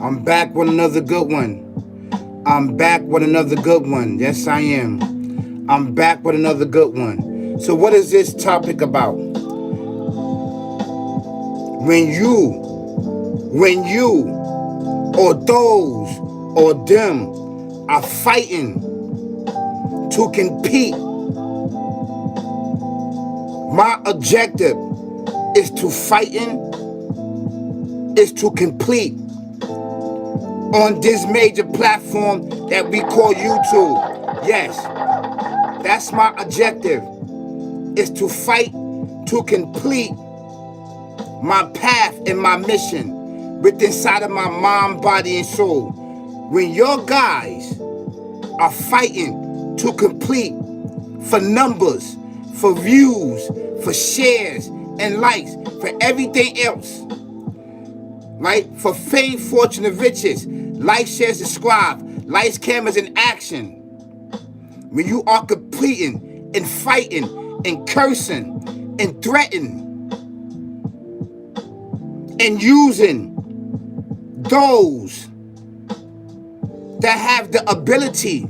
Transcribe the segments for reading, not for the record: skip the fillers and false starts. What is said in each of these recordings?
I'm back with another good one. I'm back with another good one. Yes, I am. I'm back with another good one. So what is this topic about? When you or those or them are fighting to compete, my objective is to complete on this major platform that we call YouTube. Yes, that's my objective, is to fight to complete my path and my mission within inside of my mind, body, and soul. When your guys are fighting to complete for numbers, for views, for shares and likes, for everything else, right? For fame, fortune, and riches, like, share, subscribe, lights, cameras, and action. When you are completing and fighting and cursing and threatening and using those that have the ability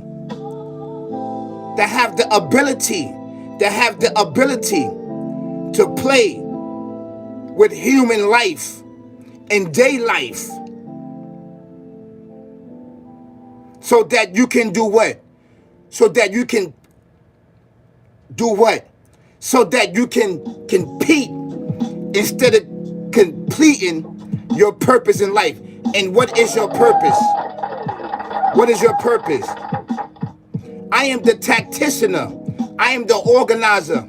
to play with human life and day life, so that you can do what? So that you can compete instead of completing your purpose in life. And what is your purpose? What is your purpose? I am the tacticianer. I am the organizer.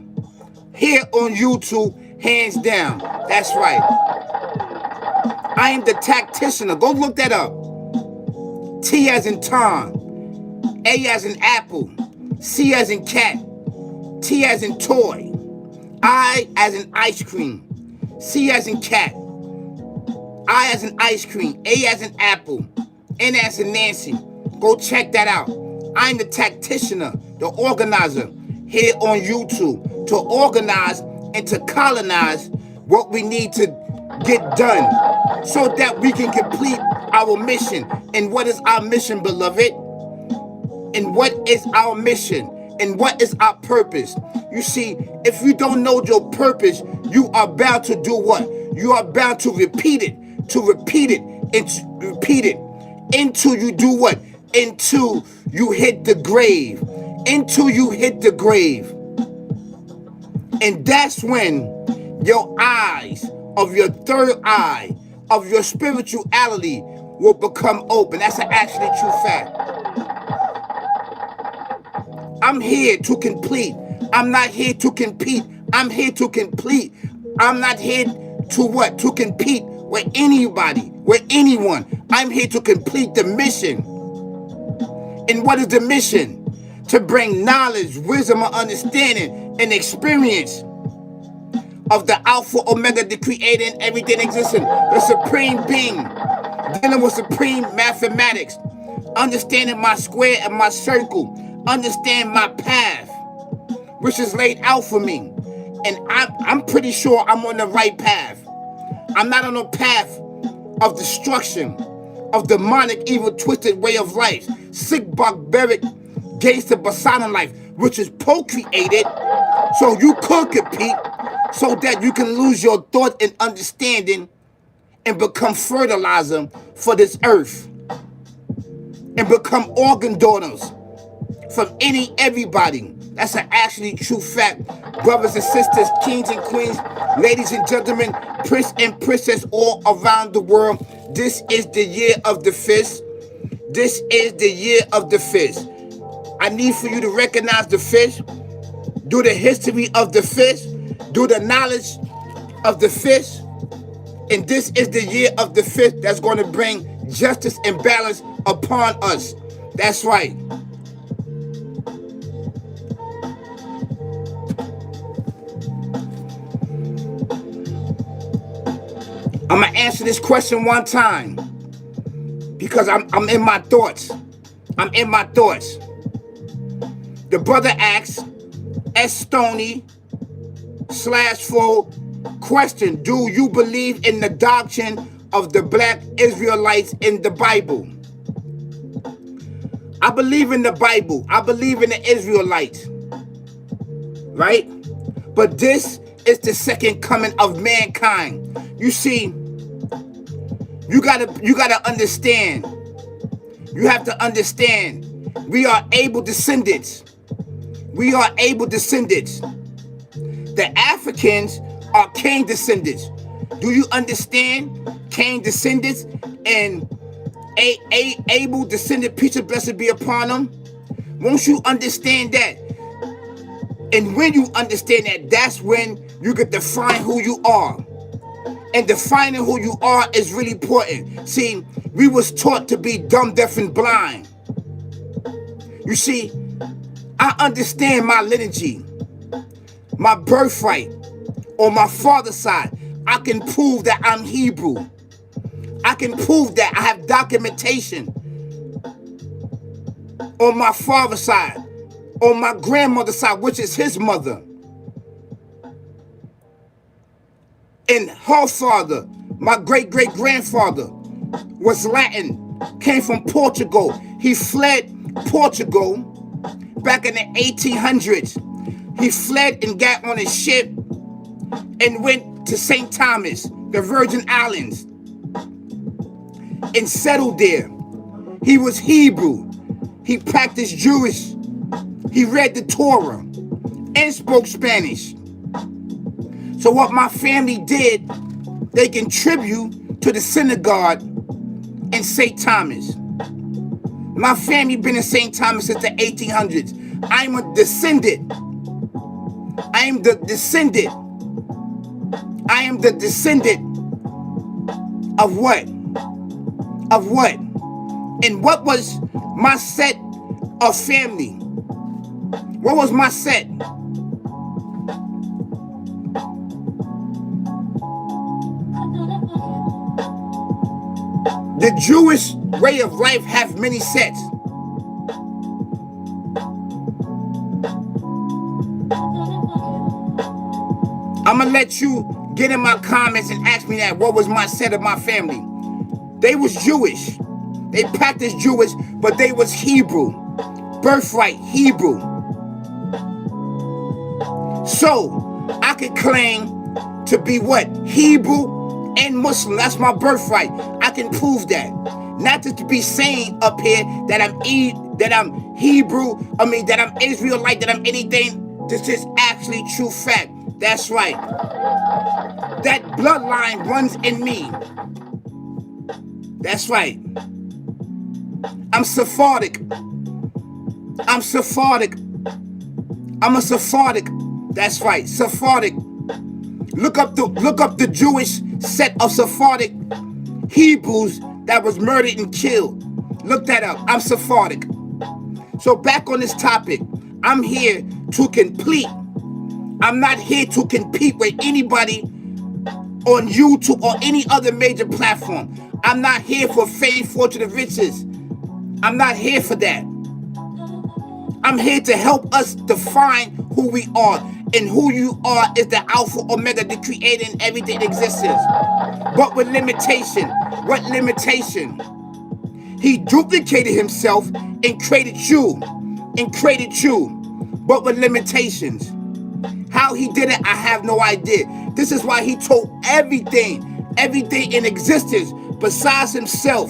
Here on YouTube, hands down. That's right. I am the tacticianer. Go look that up. T as in Tom. A as in apple. C as in cat. T as in toy. I as in ice cream. C as in cat. I as in ice cream. A as in apple. N as in Nancy. Go check that out. I'm the tacticianer, the organizer, here on YouTube, to organize and to colonize what we need to get done so that we can complete our mission. And what is our mission, beloved? And what is our mission? And what is our purpose? You see, if you don't know your purpose, you are bound to do what? You are bound to repeat it, and to repeat it until you do what? Until you hit the grave. Until you hit the grave. And that's when your eyes of your third eye of your spirituality will become open. That's an actually true fact. I'm here to complete. I'm not here to compete. I'm here to complete. I'm not here to what? To compete with anybody, with anyone. I'm here to complete the mission. And what is the mission? To bring knowledge, wisdom, and understanding and experience of the Alpha, Omega, the Creator, and everything existing, the Supreme Being, dealing with supreme mathematics, understanding my square and my circle, understand my path, which is laid out for me. And I'm pretty sure I'm on the right path. I'm not on a path of destruction, of demonic, evil, twisted way of life, sick, barbaric, gangster, basana life, which is procreated so you could compete, so that you can lose your thought and understanding and become fertilizer for this earth and become organ donors from everybody. That's an actually true fact. Brothers and sisters, kings and queens, ladies and gentlemen, prince and princess all around the world. This is the year of the fish. This is the year of the fish. I need for you to recognize the fish, do the history of the fish, do the knowledge of the fish. And this is the year of the fish that's going to bring justice and balance upon us. That's right. I'm going to answer this question one time because I'm in my thoughts. I'm in my thoughts. The brother asks, S. Stoney /4, question, do you believe in the doctrine of the black Israelites in the Bible. I believe in the Bible. I believe in the Israelites. Right? But this is the second coming of mankind. You see, you gotta understand. You have to understand. We are able descendants. We are able descendants. The Africans are Cain descendants. Do you understand? Cain descendants and Abel descendant, peace and blessing be upon them. Won't you understand that? And when you understand that, that's when you can define who you are. And defining who you are is really important. See, we was taught to be dumb, deaf, and blind. You see, I understand my lineage, my birthright, on my father's side. I can prove that I'm Hebrew. I can prove that I have documentation on my father's side, on my grandmother's side, which is his mother. And her father, my great-great-grandfather, was Latin, came from Portugal. He fled Portugal back in the 1800s. He fled and got on a ship and went to St. Thomas, the Virgin Islands, and settled there. He was Hebrew. He practiced Jewish. He read the Torah and spoke Spanish. So what my family did, they contribute to the synagogue in St. Thomas. My family been in St. Thomas since the 1800s. I'm a descendant. I am the descendant. I am the descendant of what? Of what? And what was my set of family? What was my set? The Jewish way of life have many sets. I'm going to let you get in my comments and ask me that. What was my set of my family? They was Jewish. They practiced Jewish, but they was Hebrew. Birthright, Hebrew. So, I could claim to be what? Hebrew and Muslim. That's my birthright. I can prove that. Not just to be saying up here that I'm Hebrew, that I'm Israelite, that I'm anything. This is actually true fact. That's right. That bloodline runs in me. That's right. I'm Sephardic. I'm Sephardic. I'm a Sephardic. That's right, Sephardic. Look up the Jewish set of Sephardic Hebrews that was murdered and killed. Look that up. I'm Sephardic. So back on this topic, I'm here to complete. I'm not here to compete with anybody on YouTube or any other major platform. I'm not here for fame, fortune, and riches. I'm not here for that. I'm here to help us define who we are. And who you are is the Alpha, Omega, the creator, and everything that exists. But with limitation. What limitation? He duplicated himself and created you. But with limitations. How he did it, I have no idea. This is why he told everything in existence besides himself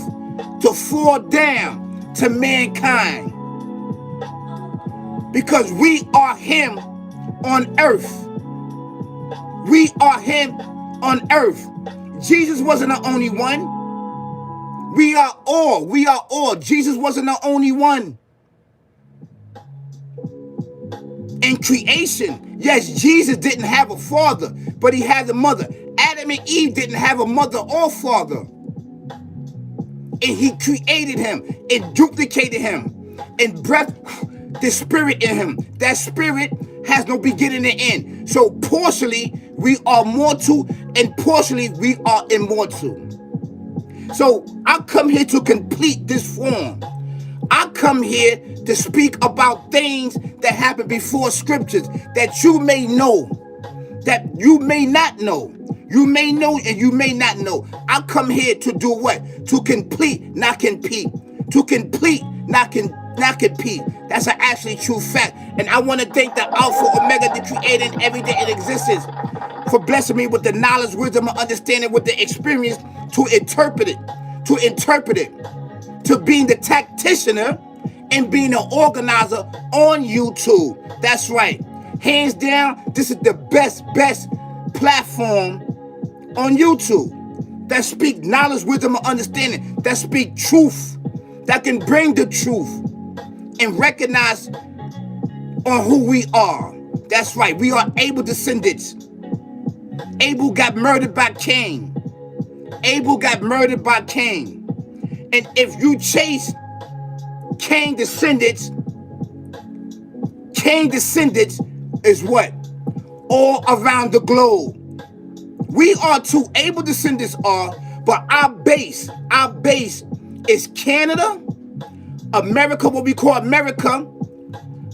to fall down to mankind. Because we are him on earth. We are him on earth. Jesus wasn't the only one. We are all. Jesus wasn't the only one. In creation, yes, Jesus didn't have a father, but he had a mother. Adam and Eve didn't have a mother or father. And he created him and duplicated him and breathed the spirit in him. That spirit has no beginning and end. So partially we are mortal and partially we are immortal. So I come here to complete this form. I come here to speak about things that happened before scriptures that you may know, that you may not know. You may know and you may not know. I come here to do what? To complete, not compete. To complete, not compete. That's an actually true fact. And I want to thank the Alpha Omega, the creator and everything in existence, for blessing me with the knowledge, wisdom, and understanding, with the experience to interpret it, to being the tacticianer and being an organizer on YouTube. That's right. Hands down, this is the best platform on YouTube that speak knowledge, wisdom, and understanding, that speak truth, that can bring the truth and recognize on who we are. That's right. We are Abel descendants. Abel got murdered by Cain. And if you chase Cain descendants is what? All around the globe. We are too. Abel descendants are, but our base is Canada, America, what we call America,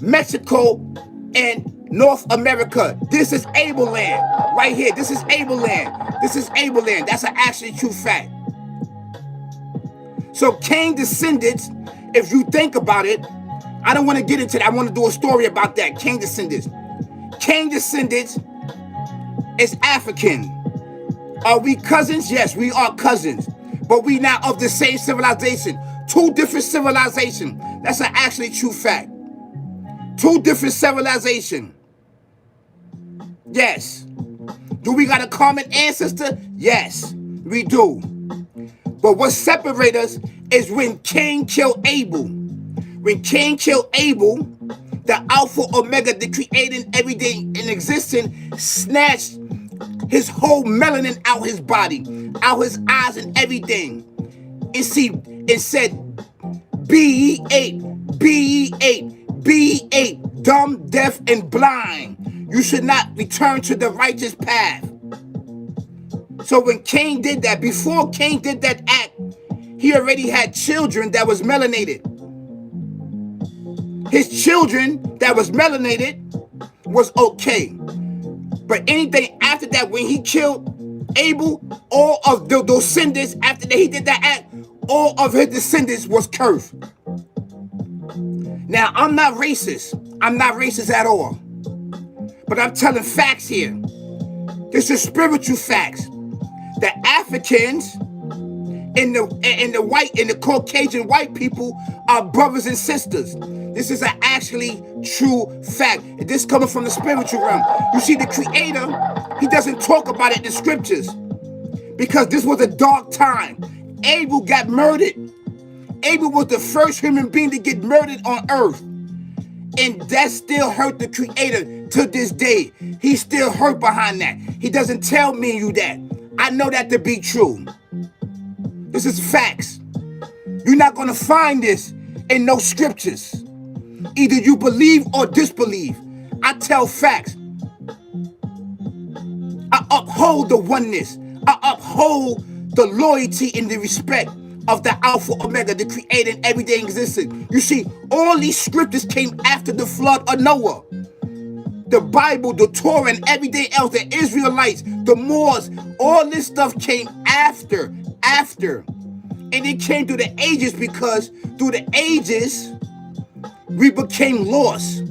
Mexico, and North America. This is Abel land right here. This is Abel land. That's an actually true fact. So Cain descendants, if you think about it, I don't want to get into that. I want to do a story about that. Cain descendants is African. Are we cousins? Yes, we are cousins. But we not of the same civilization. Two different civilizations. That's an actually true fact. Two different civilizations. Yes. Do we got a common ancestor? Yes, we do. But what separates us is when Cain killed Abel. When Cain killed Abel, the Alpha Omega, the creating everything in existence, snatched his whole melanin out his body, out his eyes and everything. And see, it said, be ye ate, dumb, deaf, and blind. You should not return to the righteous path. So when Cain did that, before Cain did that act, he already had children that was melanated. His children that was melanated was okay. But anything after that, when he killed Abel, all of the descendants, after that he did that act, all of his descendants was cursed. Now, I'm not racist. I'm not racist at all. But I'm telling facts here. This is spiritual facts. The Africans and the Caucasian white people are brothers and sisters. This is an actually true fact. This coming from the spiritual realm. You see, the Creator, he doesn't talk about it in the scriptures because this was a dark time. Abel got murdered. Abel was the first human being to get murdered on earth. And that still hurt the Creator to this day. He's still hurt behind that. He doesn't tell me and you that. I know that to be true. This is facts. You're not going to find this in no scriptures. Either you believe or disbelieve. I tell facts. I uphold the oneness. I uphold the loyalty and the respect of the Alpha Omega, the creator and everything existing. You see, all these scriptures came after the flood of Noah. The Bible, the Torah, and everything else, the Israelites, the Moors, all this stuff came after. And it came through the ages because through the ages, we became lost.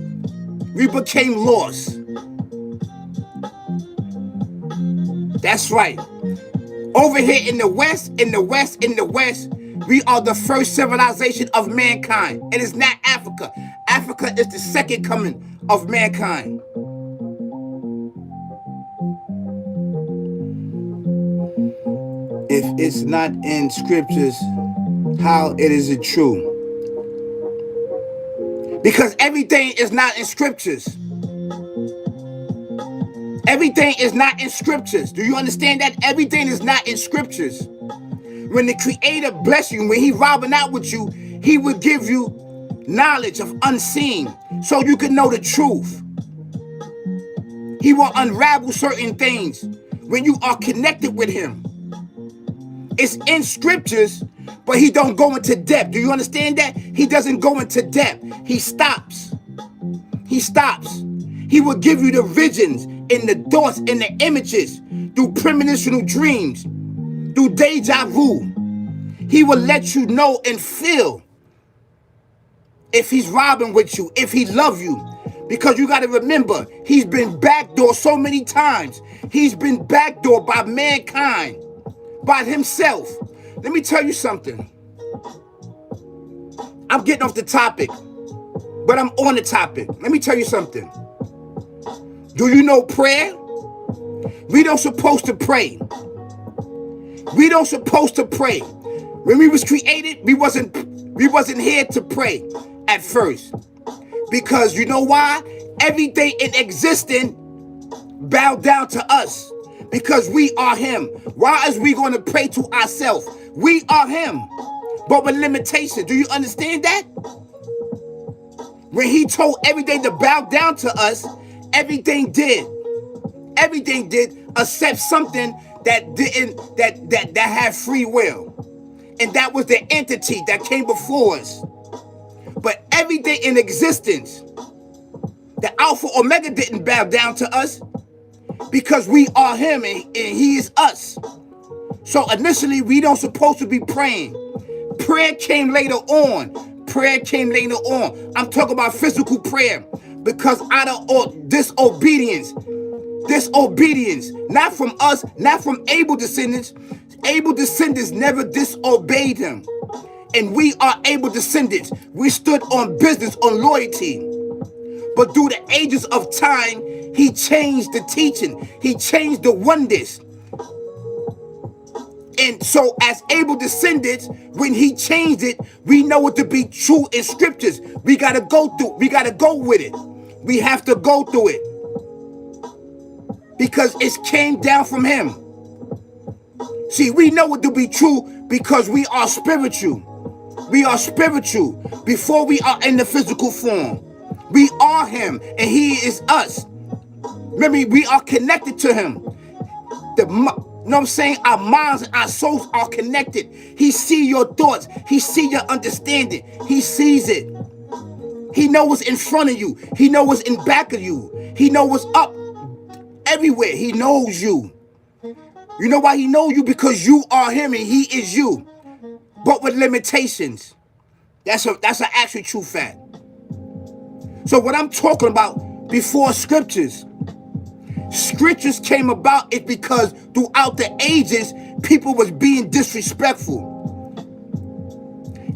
That's right. Over here in the West, we are the first civilization of mankind. It is not Africa. Africa is the second coming of mankind. If it's not in scriptures, how it is it true? Because everything is not in scriptures. Everything is not in scriptures. Do you understand that? Everything is not in scriptures. When the Creator bless you, when he robbing out with you, he will give you knowledge of unseen so you can know the truth. He will unravel certain things when you are connected with him. It's in scriptures, but he don't go into depth. Do you understand that? He doesn't go into depth. He stops. He will give you the visions in the thoughts, in the images, through premonitional dreams, through deja vu. He will let you know and feel if he's robbing with you, if he loves you. Because you got to remember, he's been backdoored so many times. He's been backdoored by mankind, by himself. Let me tell you something. I'm getting off the topic, but I'm on the topic. Let me tell you something. Do you know prayer? We don't supposed to pray. We don't supposed to pray. When we was created, we wasn't here to pray at first. Because you know why? Everything in existence bowed down to us. Because we are him. Why is we going to pray to ourselves? We are him. But with limitations. Do you understand that? When he told everything to bow down to us, everything did. Everything did except something that didn't, that had free will. And that was the entity that came before us. But everything in existence, the Alpha Omega didn't bow down to us because we are him and he is us. So initially, we don't supposed to be praying. Prayer came later on. Prayer came later on. I'm talking about physical prayer because out of disobedience, not from us, not from Abel descendants. Abel descendants never disobeyed him. And we are Abel descendants. We stood on business, on loyalty. But through the ages of time, he changed the teaching. He changed the wonders. And so as Abel descendants, when he changed it, we know it to be true in scriptures. We got to go with it. We have to go through it. Because it came down from him. See, we know it to be true because we are spiritual. We are spiritual before we are in the physical form. We are him and he is us. Remember, we are connected to him. You know what I'm saying? Our minds and our souls are connected. He sees your thoughts. He sees your understanding. He sees it. He knows what's in front of you. He knows what's in back of you. He knows what's up everywhere. He knows you. You know why he knows you? Because you are him and he is you. But with limitations. That's an actual true fact. So what I'm talking about before scriptures came about is because throughout the ages, people was being disrespectful.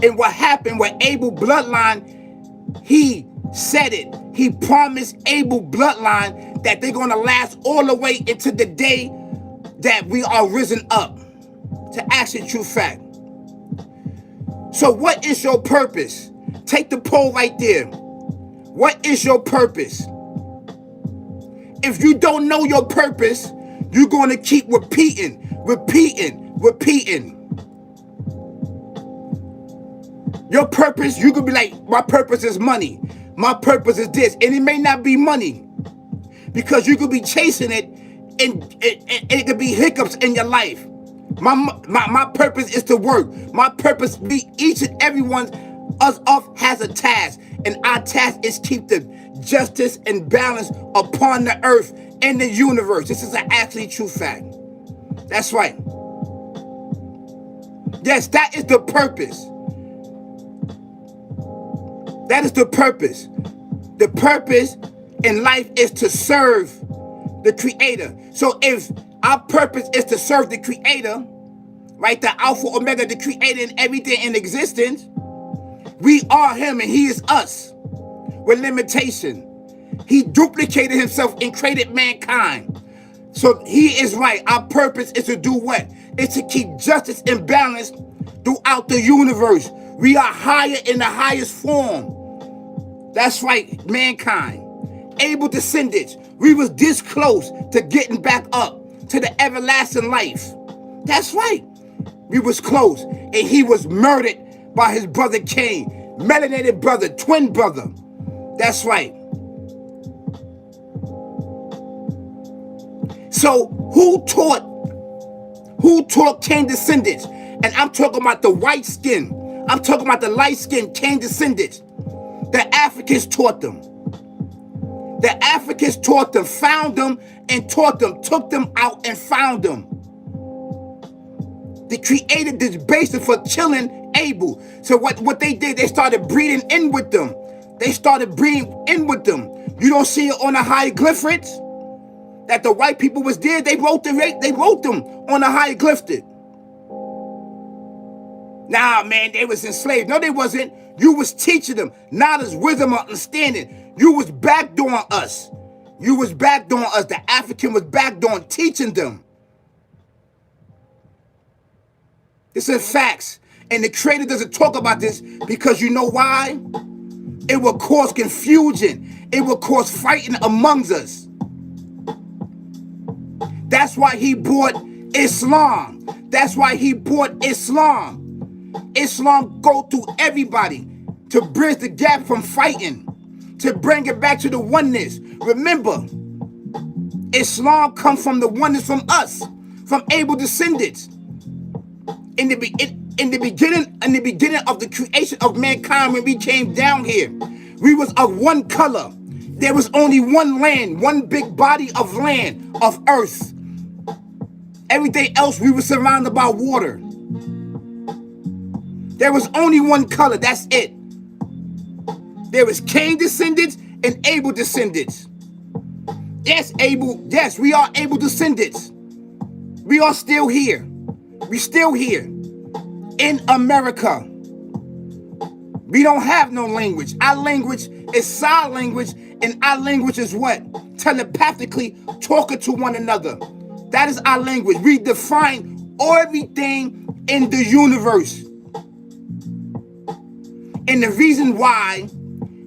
And what happened with Abel bloodline, he said it. He promised Abel bloodline that they're going to last all the way into the day that we are risen up. To actually true fact. So what is your purpose? Take the poll right there. What is your purpose? If you don't know your purpose, you're going to keep repeating. Your purpose, you could be like, my purpose is money. My purpose is this. And it may not be money. Because you could be chasing it and it could be hiccups in your life. My purpose is to work. My purpose, each and every one of us has a task. And our task is keep the justice and balance upon the earth and the universe. This is an actually true fact. That's right. Yes, that is the purpose. That is the purpose. The purpose in life is to serve the Creator. So if our purpose is to serve the Creator, right, the Alpha Omega, the Creator and everything in existence, we are him and he is us with limitation. He duplicated himself and created mankind. So he is right. Our purpose is to do what? It's to keep justice and balance throughout the universe. We are higher in the highest form. That's right, mankind. Abel descendants. We was this close to getting back up to the everlasting life. That's right. We was close. And he was murdered by his brother Cain. Melanated brother, twin brother. That's right. So who taught Cain descendants? And I'm talking about the white skin. I'm talking about the light skin Cain descendants. The Africans taught them. The Africans taught them, found them, and taught them, took them out and found them. They created this basis for killing Abel. So what they did, they started breeding in with them. They started breeding in with them. You don't see it on the hieroglyphics that the white people was there. They wrote them on the hieroglyphics. Nah, man, they was enslaved. No, they wasn't. You was teaching them knowledge, wisdom, understanding. You was backdooring us. You was backdooring us. The African was backdooring, teaching them. This is facts. And the Creator doesn't talk about this because you know why? It will cause confusion. It will cause fighting amongst us. That's why he brought Islam. That's why he brought Islam. Islam go through everybody to bridge the gap from fighting, to bring it back to the oneness. Remember, Islam comes from the oneness from us, from Abel descendants. In the beginning of the creation of mankind, when we came down here, we was of one color. There was only one land, one big body of land, of earth. Everything else, we were surrounded by water. There was only one color, that's it. There was Cain descendants and Abel descendants. Yes, we are Abel descendants. We are still here. We still here in America. We don't have no language. Our language is sign language, and our language is what? Telepathically talking to one another. That is our language. We define everything in the universe. And the reason why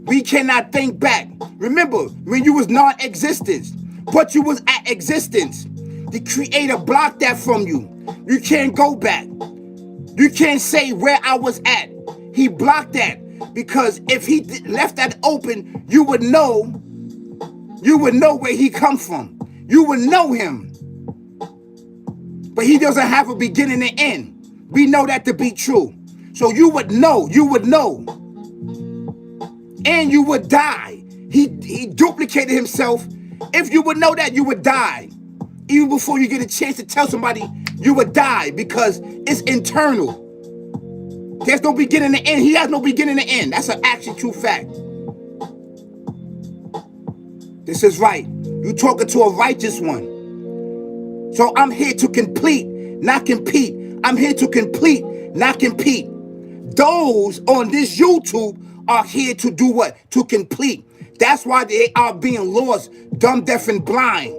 we cannot think back. Remember, when you was non-existence, but you was at existence, the Creator blocked that from you. You can't go back. You can't say where I was at. He blocked that because if he left that open, you would know where he come from. You would know him. But he doesn't have a beginning and end. We know that to be true. So you would know. And you would die. He duplicated himself. If you would know that, you would die. Even before you get a chance to tell somebody, you would die because it's internal. There's no beginning and end. He has no beginning and end. That's an actually true fact. This is right. You're talking to a righteous one. So I'm here to complete, not compete. I'm here to complete, not compete. Those on this YouTube are here to do what? To complete. That's why they are being lost, dumb, deaf, and blind.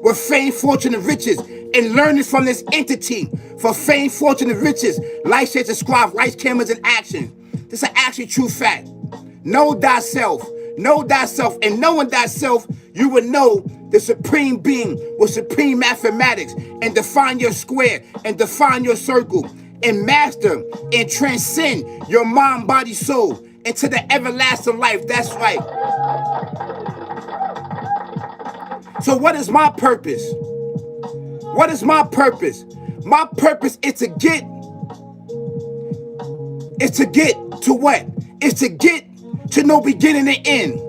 With fame, fortune, and riches, and learning from this entity. For fame, fortune, and riches, like, share, subscribe, likes, cameras, and action. This is an actually true fact. Know thyself. Know thyself. And knowing thyself, you will know the supreme being with supreme mathematics, and define your square, and define your circle, and master and transcend your mind, body, soul into the everlasting life. That's right. So what is my purpose? What is my purpose? My purpose is to get to what? It's to get to no beginning and end.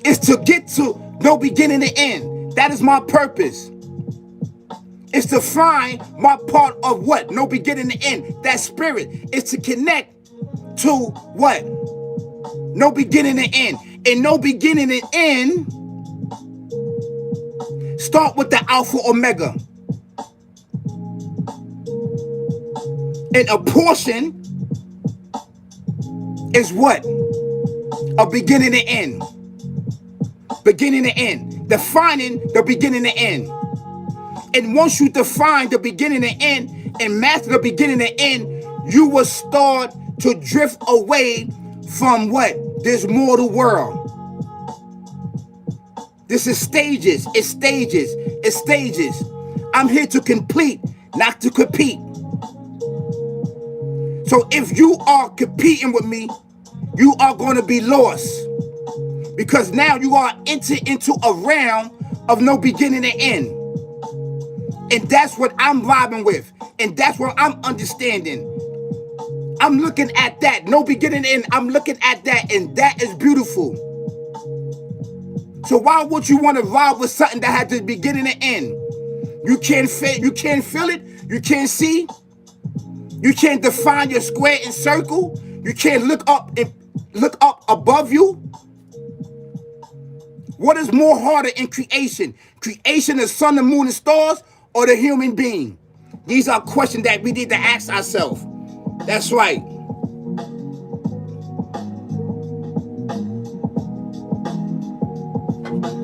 It's to get to no beginning and end. That is my purpose. It's to find my part of what? No beginning and end. That spirit. It's to connect to what? No beginning and end. And no beginning and end start with the Alpha Omega. And a portion is what? A beginning and end. Beginning and end. Defining the beginning and end. And once you define the beginning and end and master the beginning and end, you will start to drift away from what? This mortal world. This is stages. It's stages. It's stages. I'm here to complete, not to compete. So if you are competing with me, you are going to be lost. Because now you are entering into a realm of no beginning and end. And that's what I'm vibing with. And that's what I'm understanding. I'm looking at that. No beginning and end. I'm looking at that. And that is beautiful. So why would you want to vibe with something that had the beginning and end? You can't feel it. You can't see. You can't define your square and circle. You can't look up above you. What is more harder in creation? Creation of sun, the moon, and stars, or the human being? These are questions that we need to ask ourselves. That's right.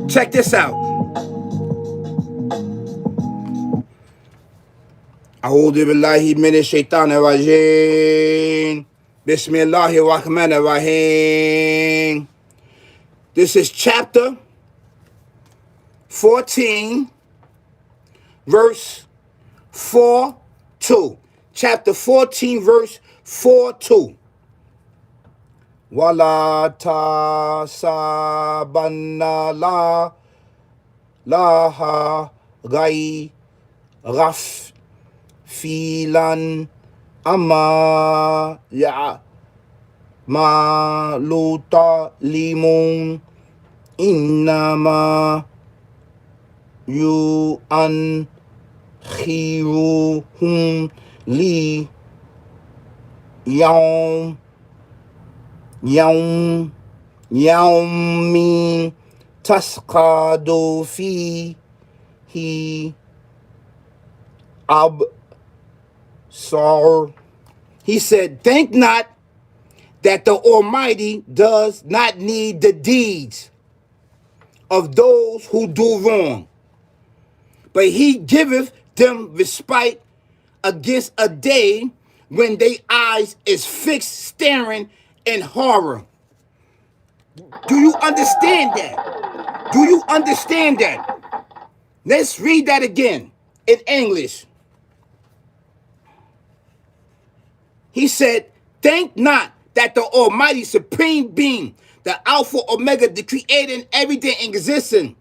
Check this out. A'udhu billahi minash shaitanir rajim. Bismillahir rahmanir rahim. This is chapter 14, verse 4-2. Chapter 14, verse 4-2. Wala tasabanna laha gai raf filan amma ya ma luta limun innama yu an khiruhum li yawmin tasqadu fihi absar. He said, think not that the Almighty does not need the deeds of those who do wrong, but he giveth them respite against a day when their eyes is fixed staring in horror. Do you understand that? Do you understand that? Let's read that again in English. He said, think not that the Almighty Supreme Being, the Alpha Omega, the Creator and everything existing,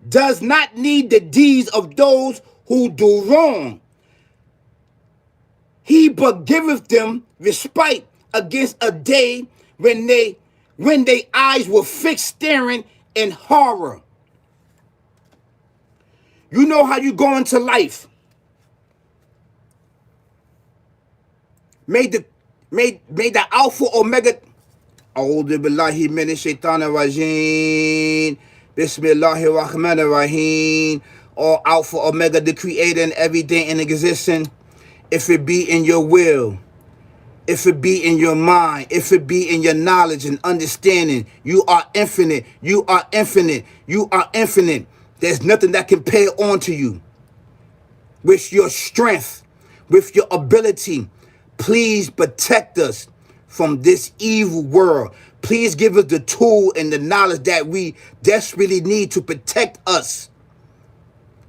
does not need the deeds of those who do wrong. He but giveth them respite against a day when their eyes were fixed staring in horror. You know how you go into life. May the Alpha Omega. A'udhu billahi minash shaitanir rajim. Bismillahir rahmanir rahim. Or Alpha Omega, the Creator and everything in existence. If it be in your will, if it be in your mind, if it be in your knowledge and understanding, you are infinite. You are infinite. You are infinite. There's nothing that can pay on to you. With your strength, with your ability, please protect us from this evil world. Please give us the tool and the knowledge that we desperately need to protect us.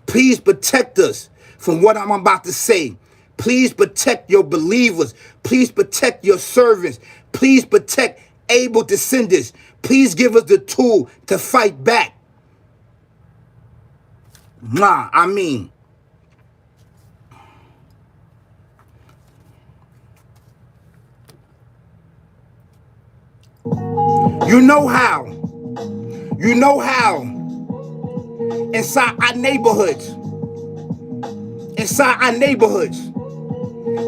Please protect us from what I'm about to say. Please protect your believers. Please protect your servants. Please protect able descendants. Please give us the tool to fight back. You know how inside our neighborhoods,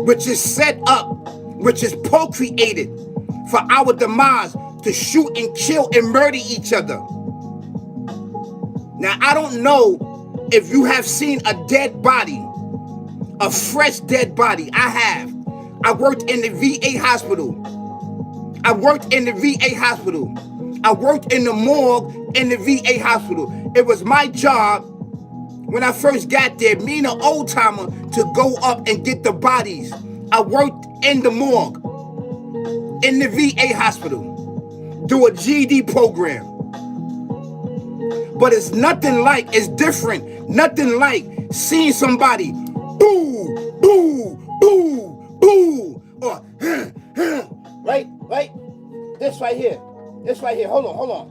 which is set up, which is procreated for our demise to shoot and kill and murder each other. Now, I don't know if you have seen a dead body, a fresh dead body. I have. I worked in the VA hospital. I worked in the VA hospital. I worked in the morgue in the VA hospital. It was my job when I first got there, me and an old timer, to go up and get the bodies. I worked in the morgue in the VA hospital, do a GED program. But it's nothing like, it's different, nothing like seeing somebody boo, boo, boo, boo, or right? This right here. Hold on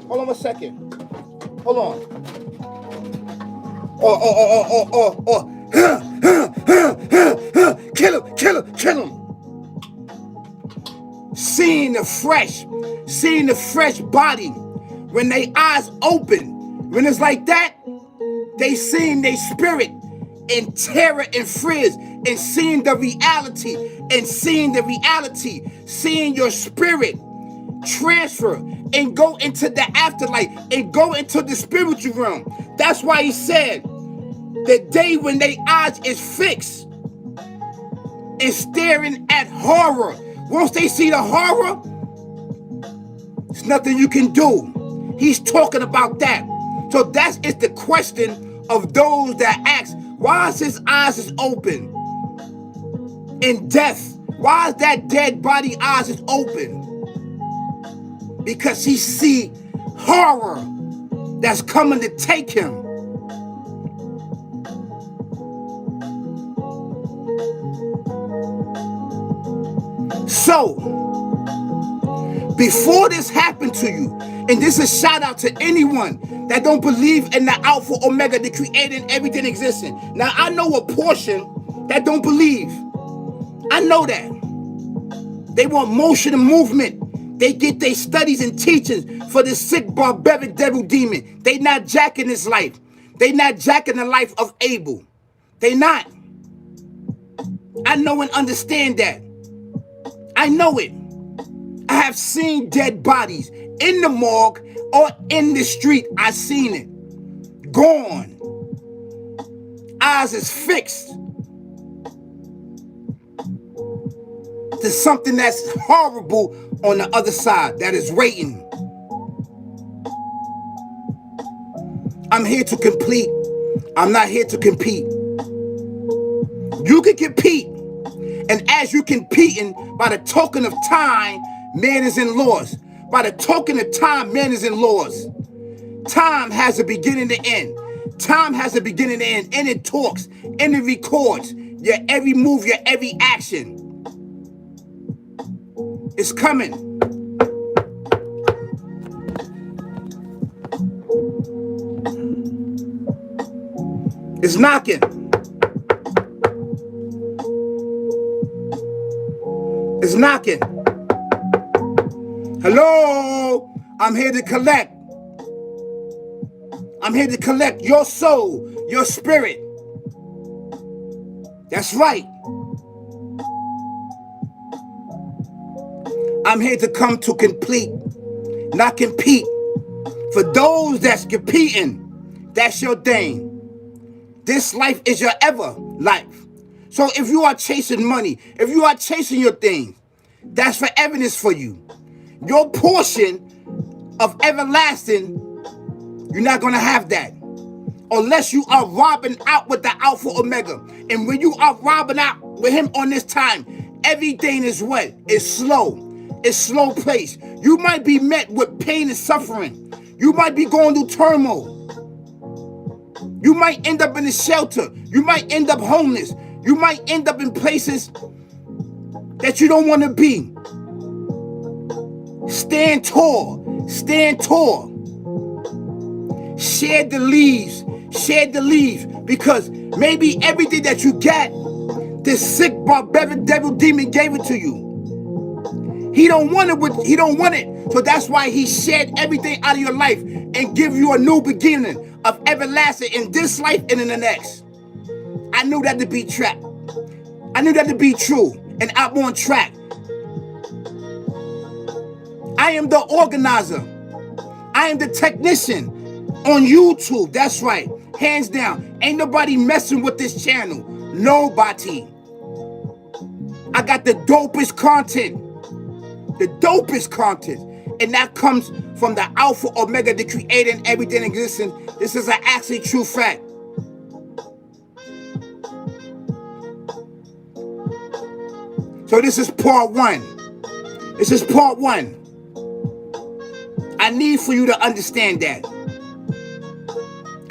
1 second. Hold on. Or kill him. Seeing the fresh body when they eyes open, when it's like that, they seeing their spirit in terror and fears, and seeing the reality, seeing your spirit transfer and go into the afterlife and go into the spiritual realm. That's why he said, the day when their eyes is fixed and staring at horror. Once they see the horror, there's nothing you can do. He's talking about that. So that is the question of those that ask, why is his eyes is open in death? Why is that dead body eyes is open? Because he see horror that's coming to take him. So, before this happened to you, and this is a shout out to anyone that don't believe in the Alpha Omega, the creator and everything existing. Now, I know a portion that don't believe. I know that. They want motion and movement. They get their studies and teachings for this sick, barbaric devil demon. They not jacking his life. They not jacking the life of Abel. They not. I know and understand that. I know it. I have seen dead bodies in the morgue or in the street. I seen it. Gone. Eyes is fixed. There's something that's horrible on the other side that is waiting. I'm here to complete. I'm not here to compete. You can compete. And as you competing, by the token of time, man is in laws. By the token of time, man is in laws. Time has a beginning to end. Time has a beginning to end. And it talks. And it records. Your every move, your every action. It's coming. It's knocking. It's knocking. Hello? I'm here to collect. I'm here to collect your soul, your spirit. That's right. I'm here to come to complete, not compete. For those that's competing, that's your thing. This life is your ever life. So if you are chasing money, if you are chasing your things, that's for evidence for you. Your portion of everlasting, you're not going to have that. Unless you are robbing out with the Alpha Omega. And when you are robbing out with him on this time, everything is what? It's slow. It's slow pace. You might be met with pain and suffering. You might be going through turmoil. You might end up in a shelter. You might end up homeless. You might end up in places that you don't want to be. Stand tall. Stand tall. Share the leaves. Share the leaves. Because maybe everything that you got, this sick, barbaric devil demon gave it to you. He don't want it. He don't want it. So that's why he shed everything out of your life and give you a new beginning of everlasting in this life and in the next. I knew that to be trapped. I knew that to be true. And I'm on track. I am the organizer. I am the technician on YouTube. That's right. Hands down. Ain't nobody messing with this channel. Nobody. I got the dopest content. The dopest content. And that comes from the Alpha Omega, the creator and everything existing. This is an actually true fact. So this is part one. This is part one. I need for you to understand that.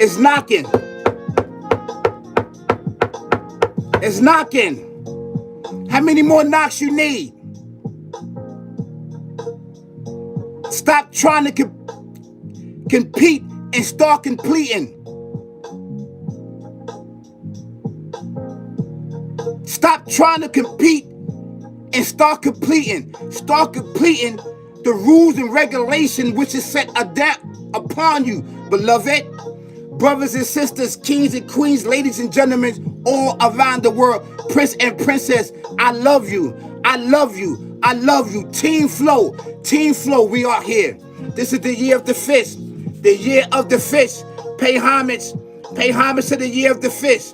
It's knocking. It's knocking. How many more knocks you need? Stop trying to compete and start completing. Stop trying to compete and start completing. Start completing the rules and regulation which is set adapt upon you, beloved. Brothers and sisters, kings and queens, ladies and gentlemen, all around the world, prince and princess, I love you. I love you. I love you. Team Flow. Team Flow, we are here. This is the year of the fish. The year of the fish. Pay homage. Pay homage to the year of the fish.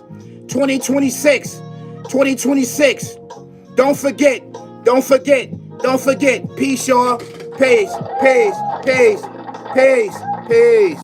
2026. 2026. Don't forget. Don't forget. Don't forget. Peace, y'all. Peace. Peace. Peace. Peace. Peace.